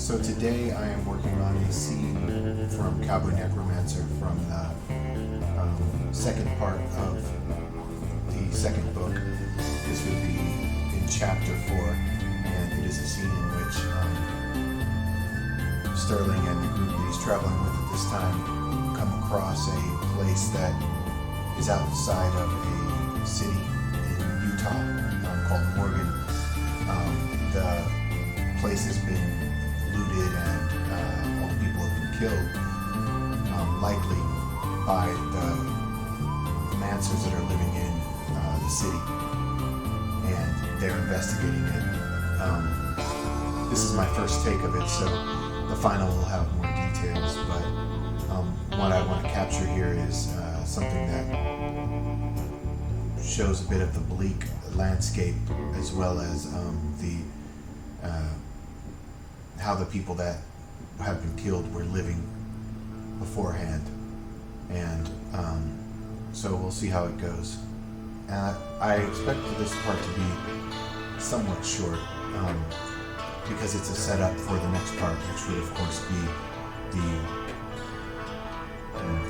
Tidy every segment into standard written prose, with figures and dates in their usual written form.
So today I am working on a scene from Cowboy Necromancer from the second part of the second book. This would be in chapter 4, and it is a scene in which Sterling and the group that he's traveling with at this time come across a place that is outside of a city in Utah called Morgan. The place has been looted and all the people have been killed, likely by the Mancers that are living in the city, and they're investigating it. This is my first take of it, so the final will have more details, but what I want to capture here is something that shows a bit of the bleak landscape, as well as how the people that have been killed were living beforehand, and so we'll see how it goes. I expect this part to be somewhat short, because it's a setup for the next part, which would of course be the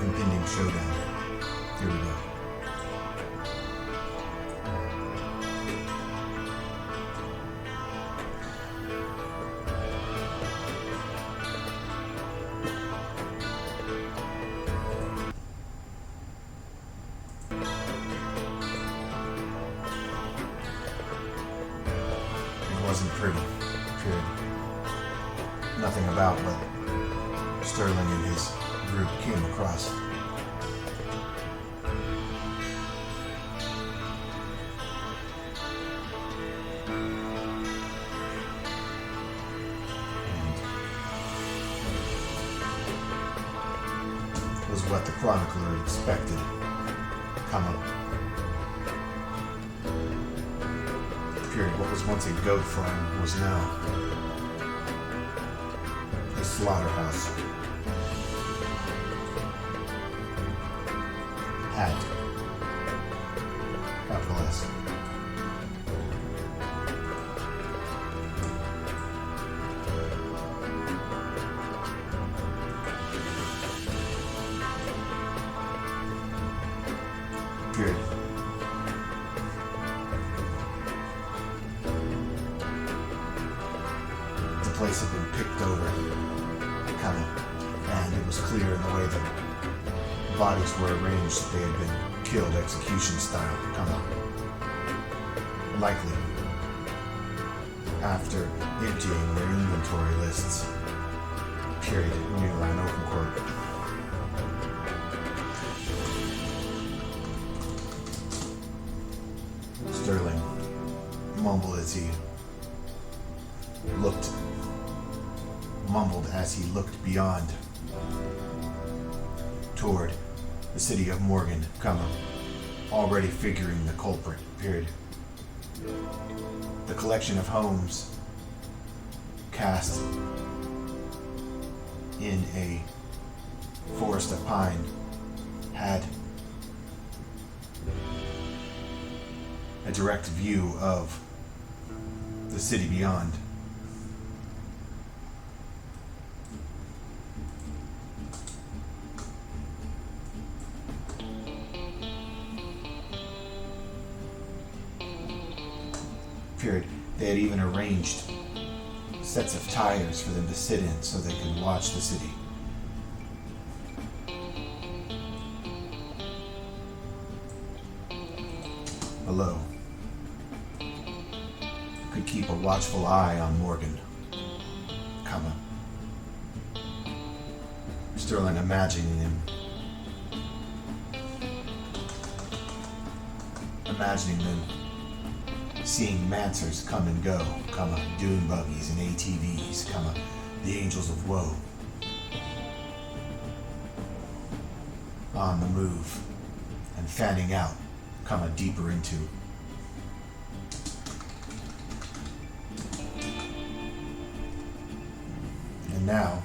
impending showdown. Here we go. Wasn't pretty, period. Nothing about what Sterling and his group came across. And was what the chronicler expected. Come up. What was once a goat farm was now a slaughterhouse. Had. Capital S. Period. The place had been picked over, and it was clear in the way the bodies were arranged that they had been killed execution style, likely after emptying their inventory lists. Period. New line, open quote. Sterling mumbled as he looked beyond toward the city of Morgan, already figuring the culprit, period. The collection of homes cast in a forest of pine had a direct view of the city beyond. Period. They had even arranged sets of tires for them to sit in so they could watch the city. Below, could keep a watchful eye on Morgan, Sterling imagining them seeing Mancers come and go, dune buggies and ATVs, the angels of woe on the move and fanning out, deeper into. And now,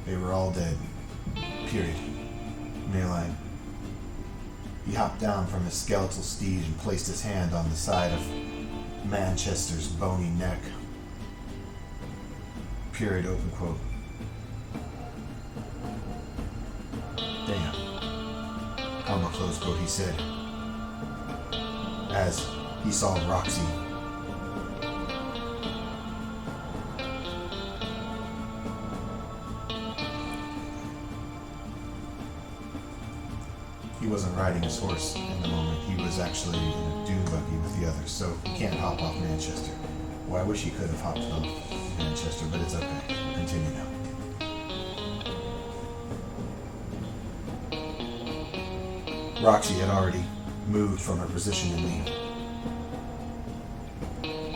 they were all dead. Period. Mayline. He hopped down from his skeletal steed and placed his hand on the side of Manchester's bony neck. period, open quote. Damn, comma, close quote, he said, as he saw Roxy. He wasn't riding his horse in the moment. He was actually in a dune buggy with the others, so he can't hop off Manchester. Well, I wish he could have hopped off Manchester, but it's okay. Continue now. Roxy had already moved from her position in the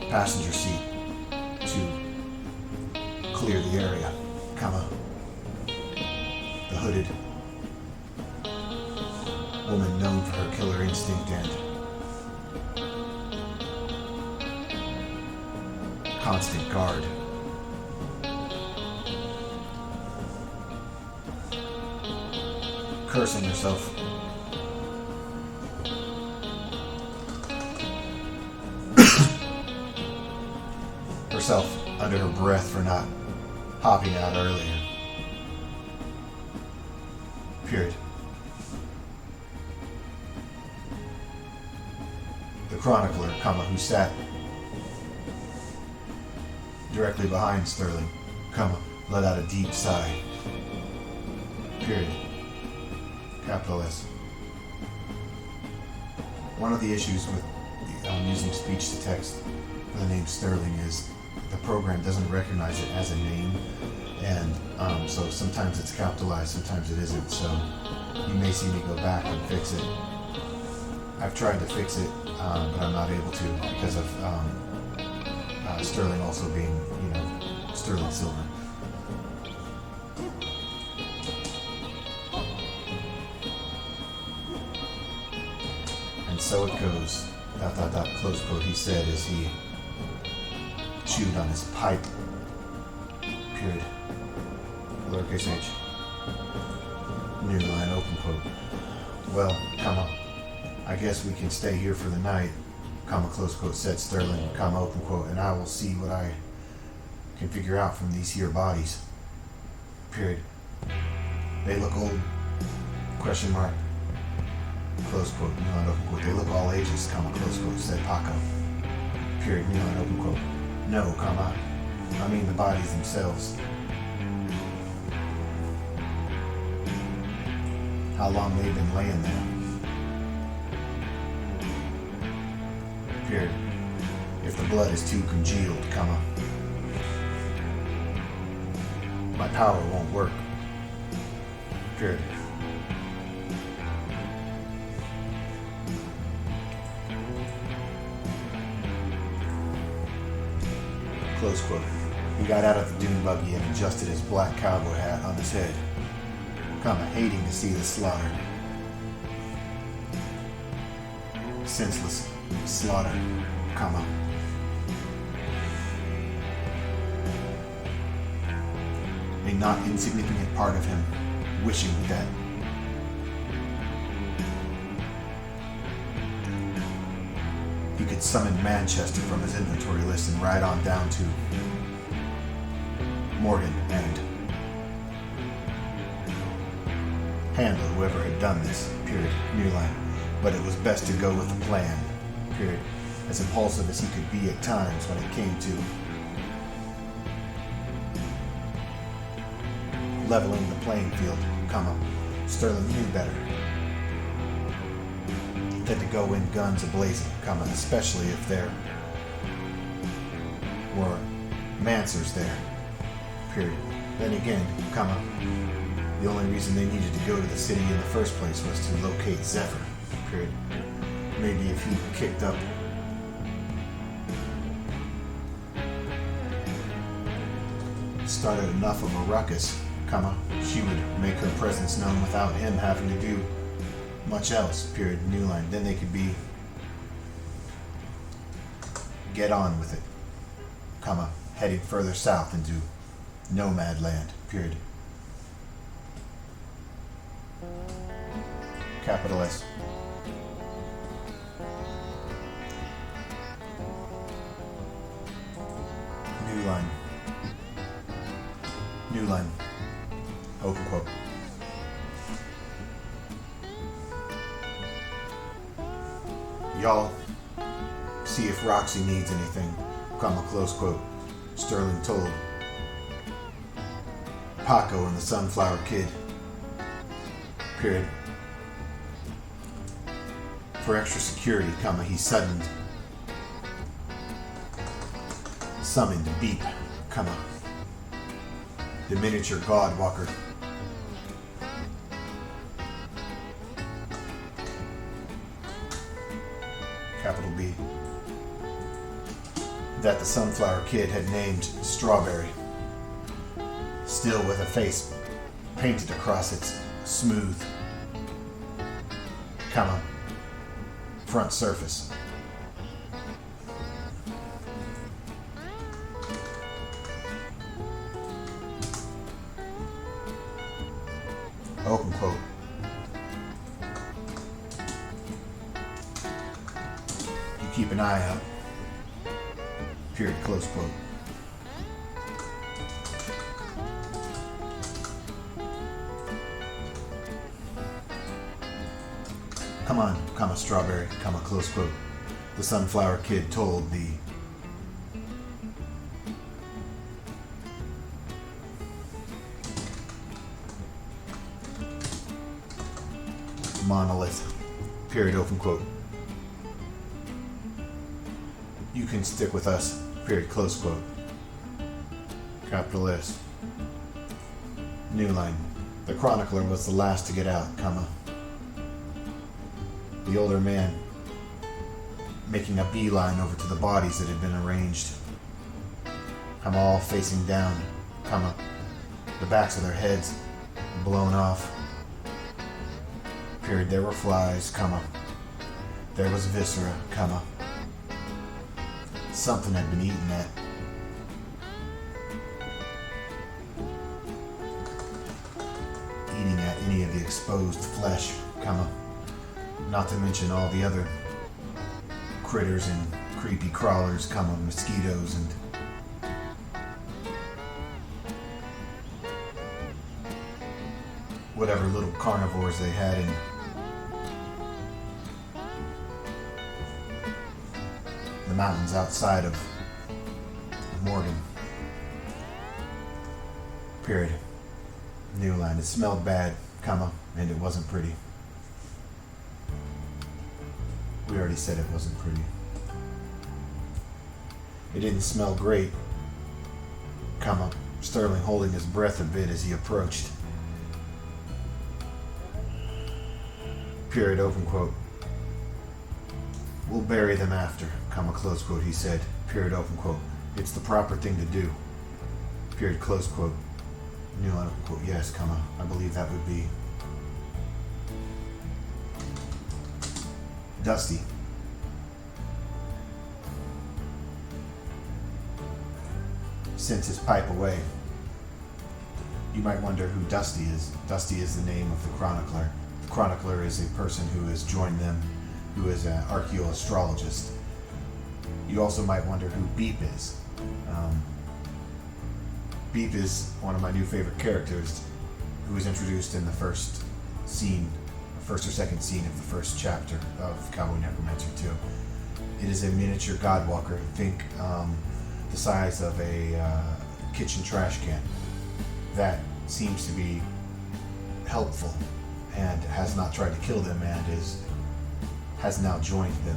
passenger seat to clear the area, the hooded woman known for her killer instinct and constant guard. Cursing herself under her breath for not hopping out earlier. Period. The chronicler, who sat directly behind Sterling, let out a deep sigh. Period. Capital S. One of the issues with using speech to text for the name Sterling is the program doesn't recognize it as a name, and so sometimes it's capitalized, sometimes it isn't. So you may see me go back and fix it. I've tried to fix it, but I'm not able to because of Sterling also being, sterling silver. And so it goes. ... close quote, he said as he chewed on his pipe. Period. Lowercase h. New line, open quote. Well, I guess we can stay here for the night, close quote, said Sterling, open quote, and I will see what I can figure out from these here bodies. Period. They look old, question mark. Close quote, new line, open quote. They look all ages, close quote, said Paco. Period, new line, open quote. No, I mean the bodies themselves. How long they've been laying there. Period. If the blood is too congealed, my power won't work. Period. Close quote. He got out of the dune buggy and adjusted his black cowboy hat on his head, hating to see the slaughter. Senseless slaughter, a not insignificant part of him wishing that he could summon Manchester from his inventory list and ride on down to Morgan and handle whoever had done this, period, new line. But it was best to go with the plan, period, as impulsive as he could be at times when it came to leveling the playing field, Sterling knew better than to go in guns a-blazing, especially if there were Mancers there, period. Then again, the only reason they needed to go to the city in the first place was to locate Zephyr, period. Maybe if he kicked up started enough of a ruckus, she would make her presence known without him having to do much else, period, new line. Then they could get on with it, heading further south into nomad land, period. Capital S. New line. New line. Open quote. Y'all, see if Roxy needs anything, comma, close quote. Sterling told Paco and the Sunflower Kid. Period. For extra security, comma, he summoned Beep, comma, the miniature Godwalker. Capital B. That the Sunflower Kid had named Strawberry, still with a face painted across its smooth, comma, front surface. Open quote. You keep an eye out. Period. Close quote. Come on, comma, Strawberry, comma, close quote. The Sunflower Kid told the monolith. Period. Open quote. You can stick with us. Period. Close quote. Capital S. New line. The chronicler was the last to get out, comma. The older man making a beeline over to the bodies that had been arranged. Comma, all facing down, comma, the backs of their heads blown off. Period. There were flies, comma. There was viscera, comma. Something had been eaten at. Eating at any of the exposed flesh, comma. Not to mention all the other critters and creepy crawlers, comma, mosquitoes and whatever little carnivores they had in the mountains outside of Morgan. Period. New line. It smelled bad, comma, and it wasn't pretty. We already said it wasn't pretty. It didn't smell great, comma, Sterling holding his breath a bit as he approached. Period. Open quote. We'll bury them after, comma, close quote, he said. Period. Open quote. It's the proper thing to do. Period. Close quote. New line. Open quote. Yes, comma, I believe that would be Dusty. Sends his pipe away. You might wonder who Dusty is. Dusty is the name of the chronicler. The chronicler is a person who has joined them, who is an archaeoastrologist. You also might wonder who Beep is. Beep is one of my new favorite characters, who was introduced in the first or second scene of the first chapter of Cowboy Necromancer 2. It is a miniature Godwalker. Think the size of a kitchen trash can. That seems to be helpful and has not tried to kill them and has now joined them.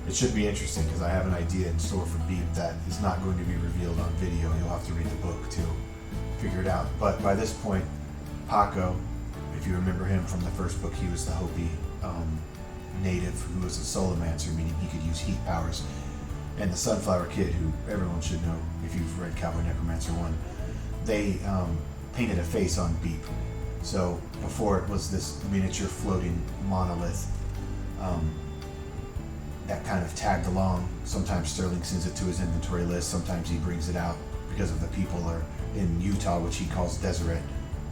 It should be interesting because I have an idea in store for Beep that is not going to be revealed on video. You'll have to read the book to figure it out. But by this point, Paco, if you remember him from the first book, he was the Hopi native who was a solomancer, meaning he could use heat powers. And the Sunflower Kid, who everyone should know if you've read Cowboy Necromancer 1, they painted a face on Beep. So before it was this miniature floating monolith that kind of tagged along. Sometimes Sterling sends it to his inventory list, sometimes he brings it out because of the people are in Utah, which he calls Deseret,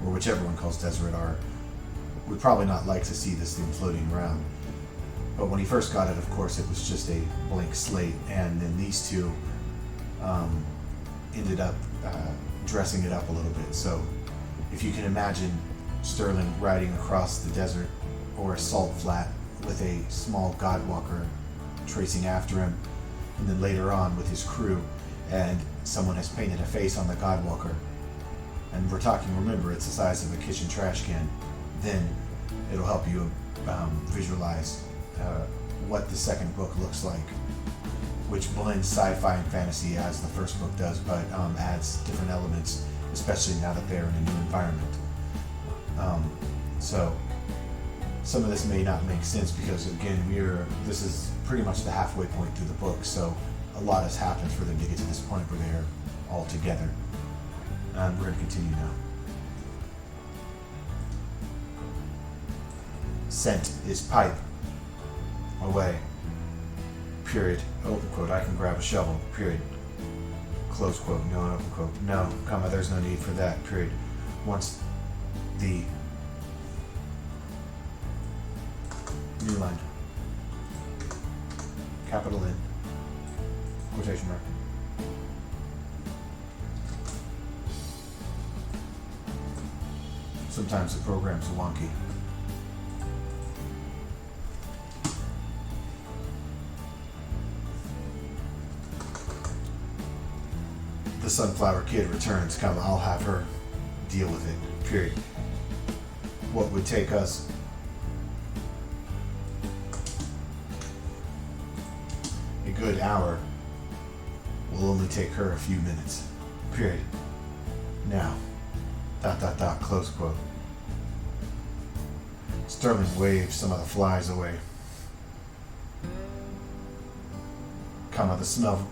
or which everyone calls Deseret, would probably not like to see this thing floating around. But when he first got it, of course, it was just a blank slate, and then these two ended up dressing it up a little bit. So if you can imagine Sterling riding across the desert or a salt flat with a small godwalker tracing after him, and then later on with his crew, and someone has painted a face on the godwalker, and we're talking, remember, it's the size of a kitchen trash can, then it'll help you visualize what the second book looks like, which blends sci-fi and fantasy as the first book does, but adds different elements, especially now that they're in a new environment. So some of this may not make sense because, again, this is pretty much the halfway point through the book, so a lot has happened for them to get to this point where they're all together. And we're going to continue now. Scent is pipe. Away. Period. Open quote. I can grab a shovel. Period. Close quote. No, open quote. No, comma, there's no need for that. Period. Once the new line. Capital N. Quotation mark. Sometimes the program's wonky. The Sunflower Kid returns, comma, I'll have her deal with it, period. What would take us a good hour will only take her a few minutes, period. Now, ... close quote. Sterling waves some of the flies away. Comma, the smell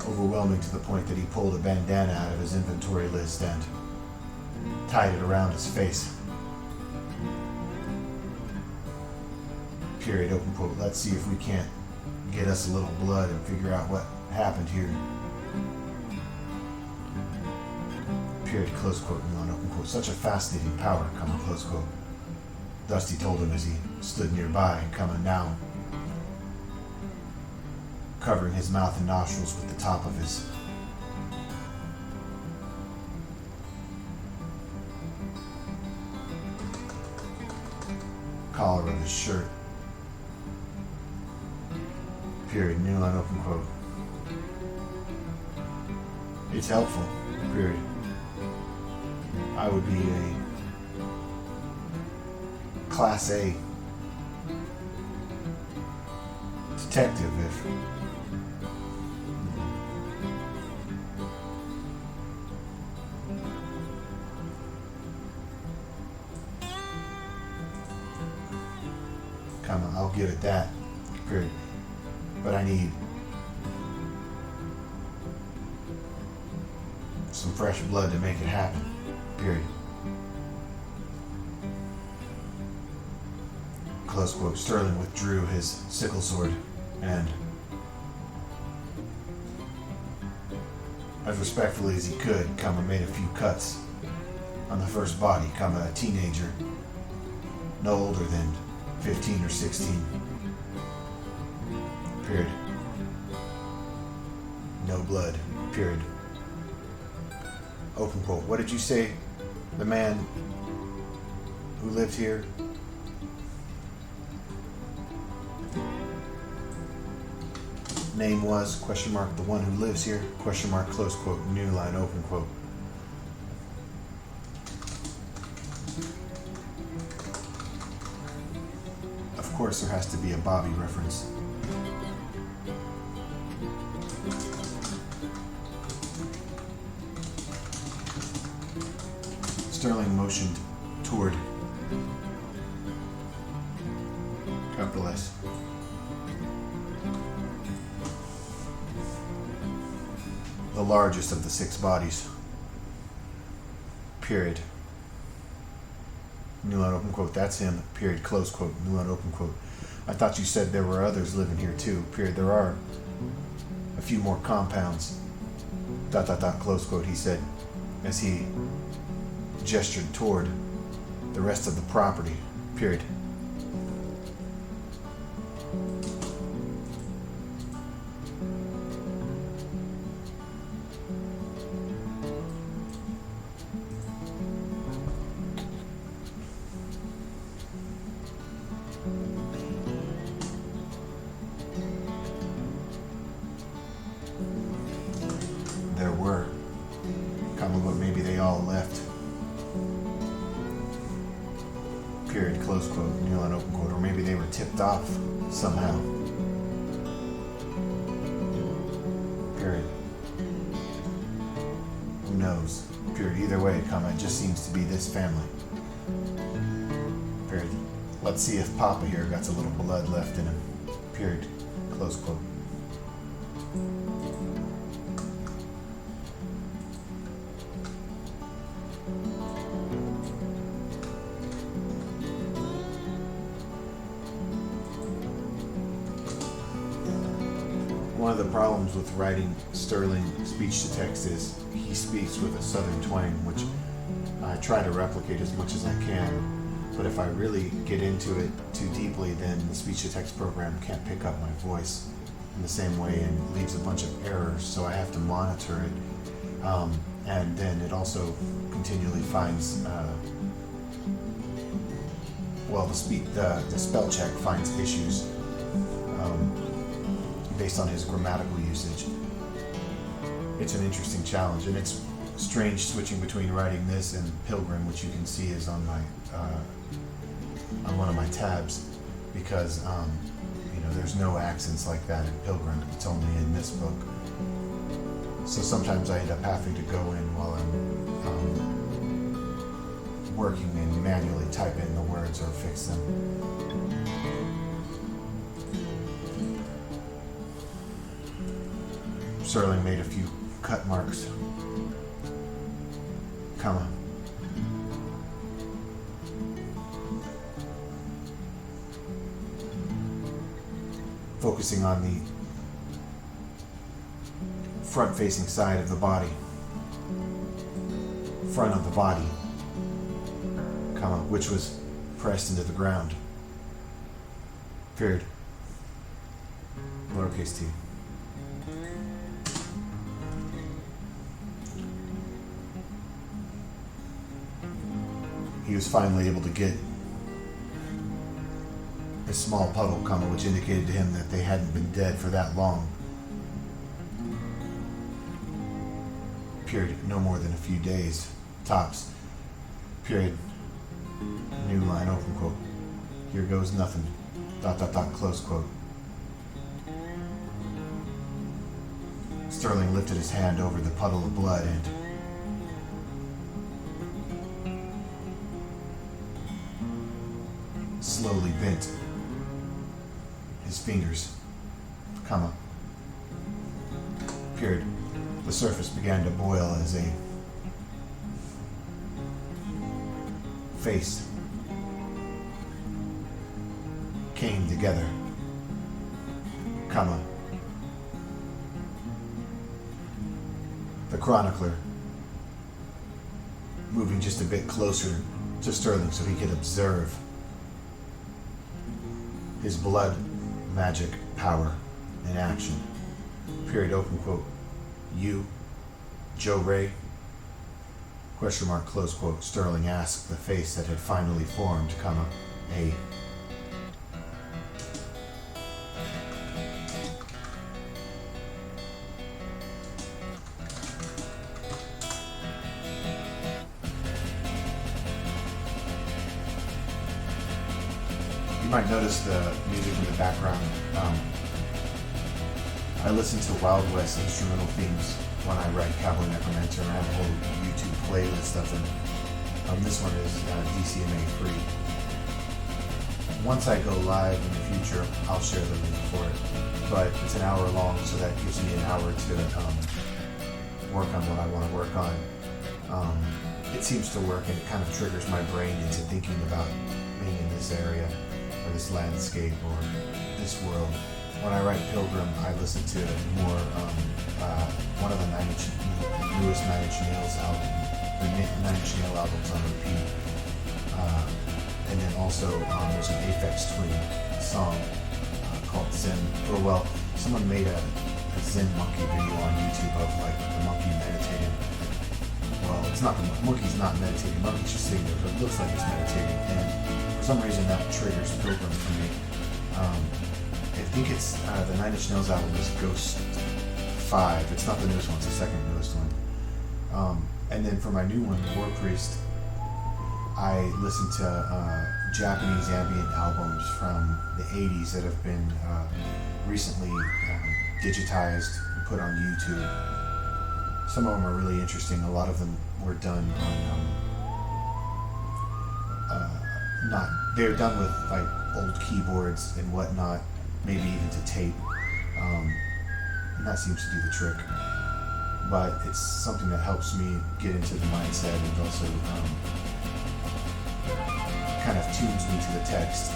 overwhelming to the point that he pulled a bandana out of his inventory list and tied it around his face. Period, open quote. Let's see if we can't get us a little blood and figure out what happened here. Period, close quote, non open quote. Such a fascinating power, comma, close quote. Dusty told him as he stood nearby, comma, now covering his mouth and nostrils with the top of his collar of his shirt. Period, new line, open quote. It's helpful, period. I would be a Class A detective if comma, I'll give it that, period. But I need some fresh blood to make it happen, period. Close quote. Sterling withdrew his sickle sword and, as respectfully as he could, comma, made a few cuts on the first body, comma, a teenager, no older than 15 or 16. Period. No blood. Period. Open quote. What did you say the man who lived here? Name was, question mark, the one who lives here, question mark, close quote, new line, open quote. Of course, there has to be a Bobby reference. Sterling motioned toward capital S. The largest of the 6 bodies. Period. New line, open quote. That's him. Period. Close quote. New line, open quote. I thought you said there were others living here too. Period. There are a few more compounds. ... Close quote. He said as he gestured toward the rest of the property. Period. were, comma, but maybe they all left. Period, close quote, new line, open quote, or maybe they were tipped off somehow. Period. Who knows? Period. Either way, comma, it just seems to be this family. Period. Let's see if Papa here got a little blood left in him. Period. Close quote. One of the problems with writing Sterling speech to text is he speaks with a southern twang, which I try to replicate as much as I can. But if I really get into it too deeply, then the speech to text program can't pick up my voice in the same way and leaves a bunch of errors. So I have to monitor it. And then it also continually finds, the spell check finds issues based on his grammatical usage. It's an interesting challenge, and it's strange switching between writing this and Pilgrim, which you can see is on my on one of my tabs, because there's no accents like that in Pilgrim. It's only in this book. So sometimes I end up having to go in while I'm working and manually type in the words or fix them. Sterling made a few cut marks, comma. Focusing on the front-facing side of the body, front of the body, comma, which was pressed into the ground. Period. Lowercase t. He was finally able to get a small puddle, comma, which indicated to him that they hadn't been dead for that long. Period. No more than a few days, tops. Period. New line, open quote. Here goes nothing. ... Close quote. Sterling lifted his hand over the puddle of blood and slowly bent his fingers, comma, period. The surface began to boil as a face came together, comma. The chronicler moving just a bit closer to Sterling so he could observe his blood magic power in action. Period, open quote. You, Joe Ray, question mark, close quote. Sterling asked the face that had finally formed, comma, a. You might notice the music in the background. I listen to Wild West instrumental themes when I write Cowboy Necromancer, and I have a whole YouTube playlist of them. This one is DCMA free. Once I go live in the future, I'll share the link for it. But it's an hour long, so that gives me an hour to work on what I want to work on. It seems to work, and it kind of triggers my brain into thinking about being in this area, or this landscape, or this world. When I write Pilgrim, I listen to more one of the newest Nine Inch Nails album, the Nine Inch Nail albums on repeat, and then also there's an Aphex Twin song called Zen. Or well, someone made a Zen monkey video on YouTube of like the monkey meditating. Well, it's not, the monkey's not meditating. The monkey's just sitting there, but it looks like it's meditating. And for some reason, that triggers Pilgrim for me. I think it's the Nine Inch Nails album is Ghost 5. It's not the newest one, it's the second newest one. And then for my new one, War Priest, I listened to Japanese ambient albums from the 80s that have been recently digitized and put on YouTube. Some of them are really interesting. A lot of them were done on they're done with like old keyboards and whatnot, maybe even to tape, and that seems to do the trick. But it's something that helps me get into the mindset and also kind of tunes me to the text.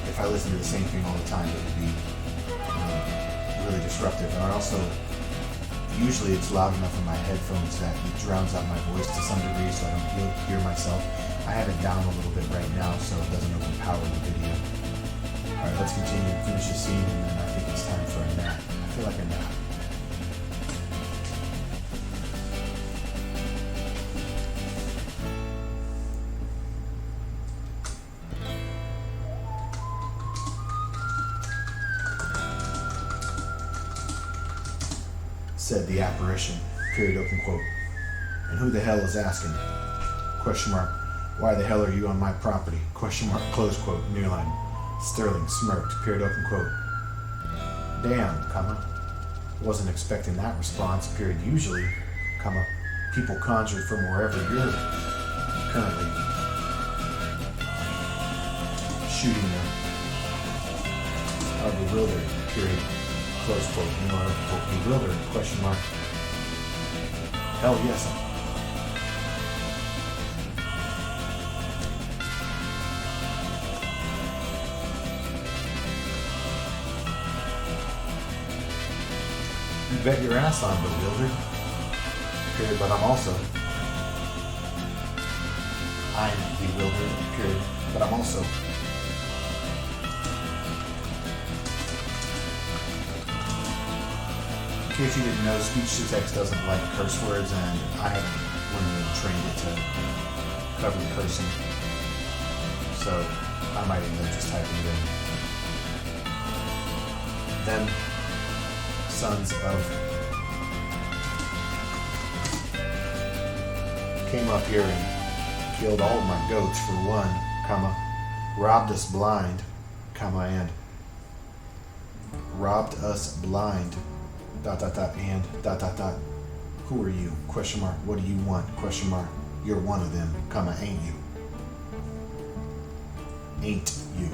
If I listen to the same thing all the time, it would be really disruptive. And I also, usually it's loud enough in my headphones that it drowns out my voice to some degree, so I don't hear myself. I have it down a little bit right now so it doesn't overpower the video. Alright, let's continue, finish the scene, and then I think it's time for a nap. I feel like a nap. Said the apparition, period, open quote. And who the hell is asking? Question mark. Why the hell are you on my property? Question mark, close quote, nearline. Sterling smirked, period, open quote. Damn, comma. Wasn't expecting that response, period. Usually, comma, people conjured from wherever you're currently shooting them are bewildered, period, close quote, nearline, open quote. Bewildered, question mark. Hell yes. You bet your ass I'm bewildered. Period, but I'm bewildered, period, but I'm also. In case you didn't know, speech to text doesn't like curse words, and I haven't trained it to cover cursing. So I might end up just typing it in. Them sons of came up here and killed all of my goats for one, comma, robbed us blind, comma, and robbed us blind, ... and ... Who are you? Question mark. What do you want? Question mark. You're one of them, comma, ain't you? Ain't you?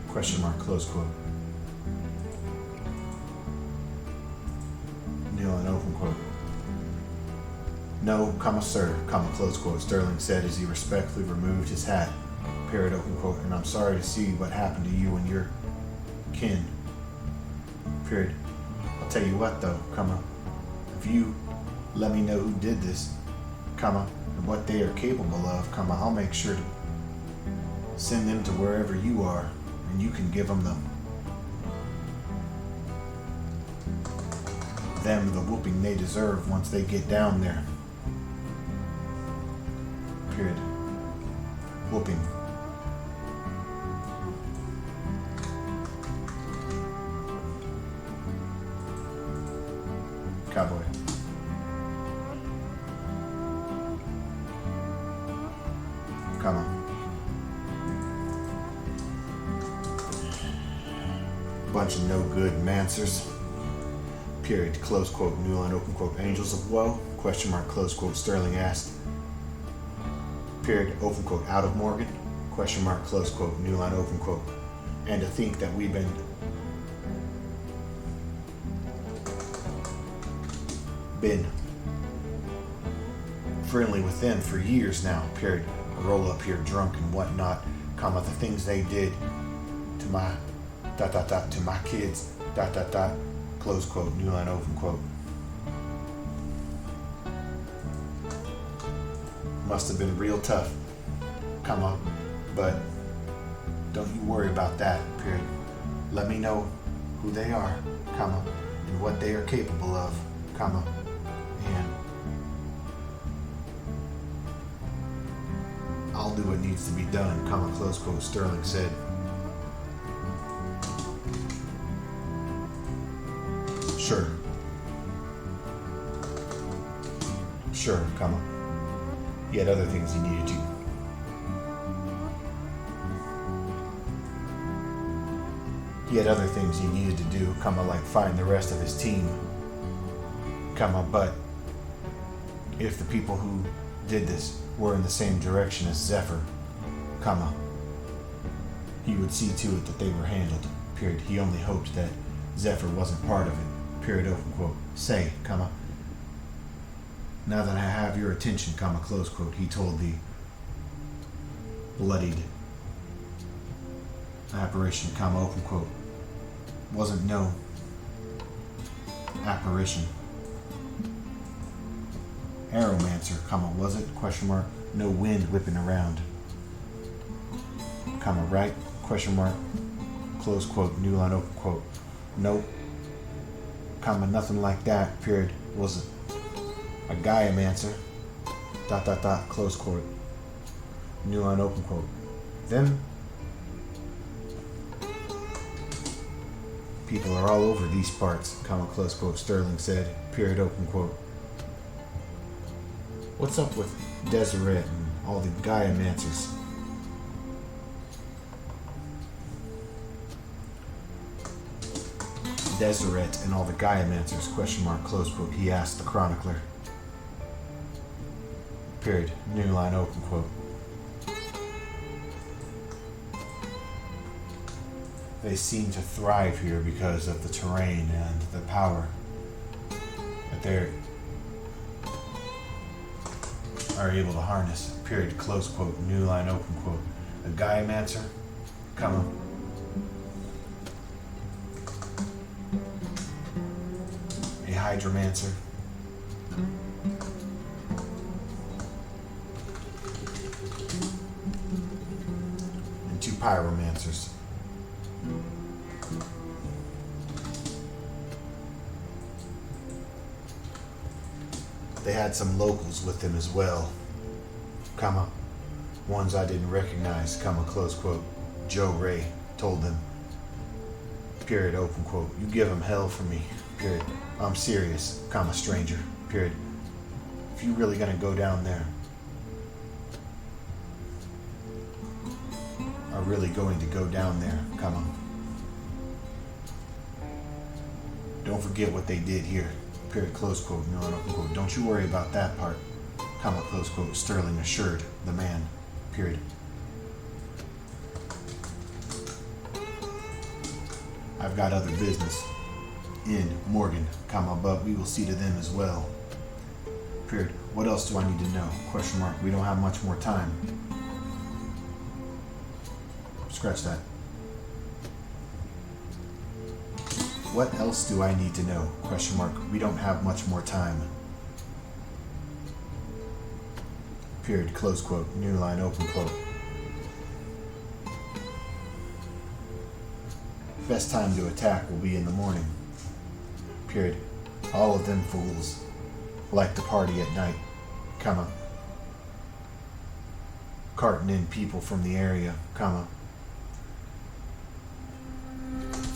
Question mark, close quote. And open quote. No, comma, sir, comma, close quote, Sterling said as he respectfully removed his hat, period, open quote. And I'm sorry to see what happened to you and your kin, period. I'll tell you what though, comma, if you let me know who did this, comma, and what they are capable of, comma, I'll make sure to send them to wherever you are, and you can give them the whooping they deserve once they get down there. Period. Whooping. Cowboy. Come on. Bunch of no good mancers. Period, close quote, new line, open quote, angels of woe, question mark, close quote, Sterling asked. Period, open quote, out of Morgan, question mark, close quote, new line, open quote. And to think that we've been friendly with them for years now, period. I roll up here drunk and whatnot, comma, the things they did to my, ... to my kids, ... close quote, new line, open quote. Must have been real tough, comma, but don't you worry about that, period. Let me know who they are, comma, and what they are capable of, comma, and I'll do what needs to be done, comma, close quote, Sterling said. Sure. Sure, comma. He had other things he needed to. He had other things he needed to do, comma, like find the rest of his team, comma, but if the people who did this were in the same direction as Zephyr, comma, he would see to it that they were handled, period. He only hoped that Zephyr wasn't part of it, period, open quote. Say, comma, now that I have your attention, comma, close quote, he told the bloodied apparition, comma, open quote. Wasn't no apparition. Arrowmancer, comma, was it? Question mark. No wind whipping around. Comma, right? Question mark. Close quote. New line, open quote. Nope. Comma, nothing like that, period. Was it a Gaiamancer? Dot, dot, dot, close quote. New line, open quote. Them people are all over these parts, comma, close quote, Sterling said, period, open quote. What's up with Deseret and all the Gaiamancers? Deseret and all the Gaiamancers, question mark, close quote, he asked the chronicler. Period, new line, open quote. They seem to thrive here because of the terrain and the power that they are able to harness. Period, close quote, new line, open quote. A Gaiamancer, comma, a Hydromancer, and 2 Pyromancers. They had some locals with them as well, comma, ones I didn't recognize, comma, close quote. Joe Ray told them, period, open quote. You give them hell for me, period. I'm serious, comma, stranger, period. If you really gonna go down there, are really going to go down there, comma, don't forget what they did here. Period, close quote, no, open quote. Don't you worry about that part, comma, close quote, Sterling assured the man, period. I've got other business in Morgan, comma, but we will see to them as well, period. What else do I need to know? Question mark, we don't have much more time. Scratch that. What else do I need to know? Question mark. We don't have much more time. Period. Close quote. New line. Open quote. Best time to attack will be in the morning. Period. All of them fools like to party at night, comma, carting in people from the area, comma,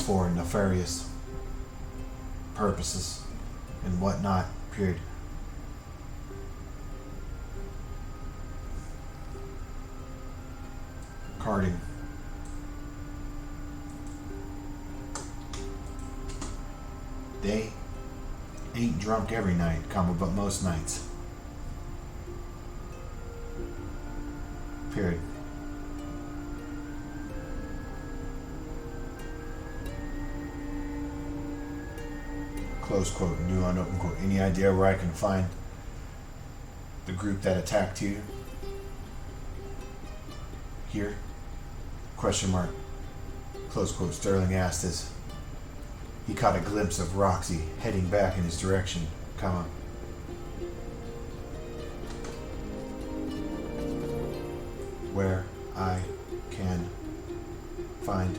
for nefarious purposes and whatnot, period. Carting. They ain't drunk every night, comma, but most nights. Period. Close quote, new line, open quote. Any idea where I can find the group that attacked you? Here? Question mark. Close quote. Sterling asked as he caught a glimpse of Roxy heading back in his direction, comma. Where I can find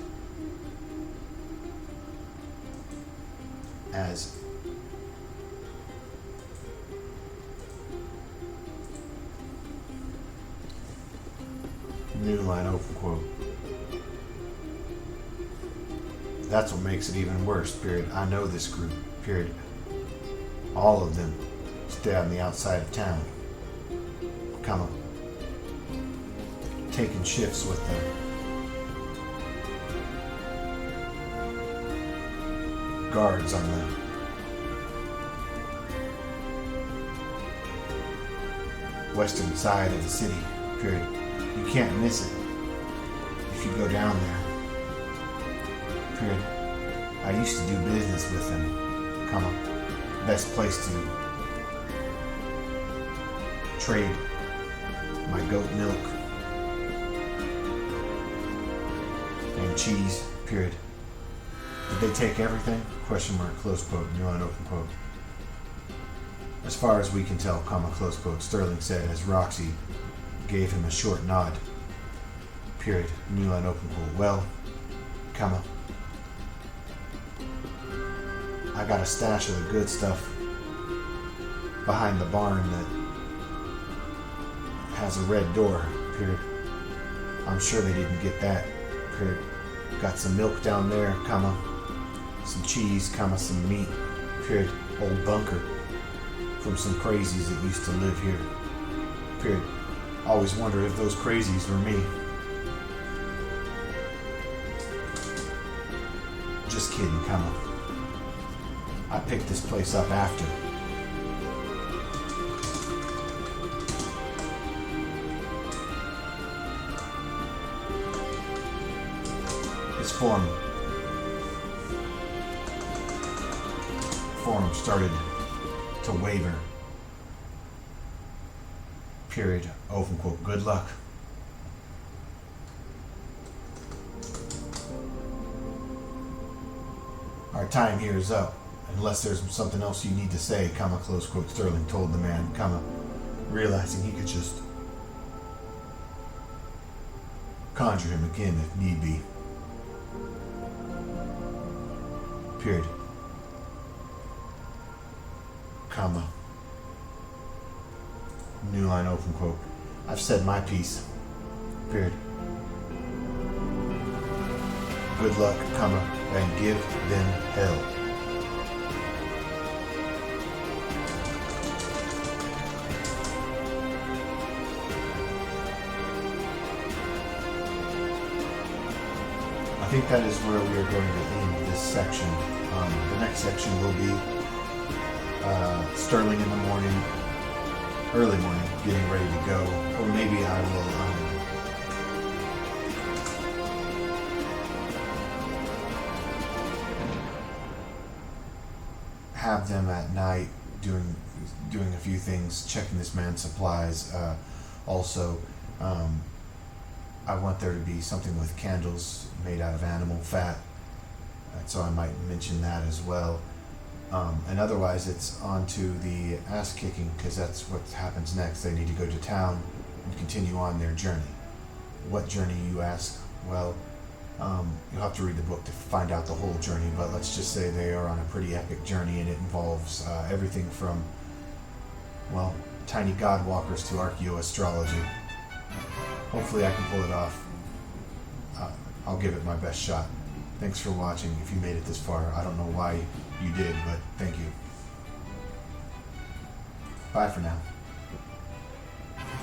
as new line, open quote. That's what makes it even worse, period. I know this group, period. All of them stay on the outside of town. Comma. Taking shifts with them. Guards on the western side of the city, period. You can't miss it if you go down there, period. I used to do business with them, comma. Best place to trade my goat milk and cheese, period. Did they take everything? Question mark, close quote, new line, open quote. As far as we can tell, comma, close quote, Sterling said as Roxy gave him a short nod. Period. New line, open quote. Well, comma. I got a stash of the good stuff behind the barn that has a red door, period. I'm sure they didn't get that, period. Got some milk down there, comma. Some cheese, comma, some meat, period. Old bunker from some crazies that used to live here, period. Always wondered if those crazies were me. Just kidding, comma. I picked this place up after. His form started to waver. Period. Open quote. Good luck. Our time here is up. Unless there's something else you need to say, comma, close quote, Sterling told the man, comma, realizing he could just conjure him again if need be. Period. Comma. New line, open quote. I've said my piece. Period. Good luck, comma, and give them hell. I think that is where we are going to end this section. The next section will be Sterling in the morning, early morning, getting ready to go. Or maybe I will have them at night doing a few things, checking this man's supplies. Also, I want there to be something with candles made out of animal fat, so I might mention that as well. And otherwise, it's on to the ass kicking, because that's what happens next. They need to go to town and continue on their journey. What journey, you ask? Well, you'll have to read the book to find out the whole journey, but let's just say they are on a pretty epic journey, and it involves everything from, well, tiny godwalkers to archaeoastrology. Hopefully I can pull it off. I'll give it my best shot. Thanks for watching. If you made it this far, I don't know why you did, but thank you. Bye for now.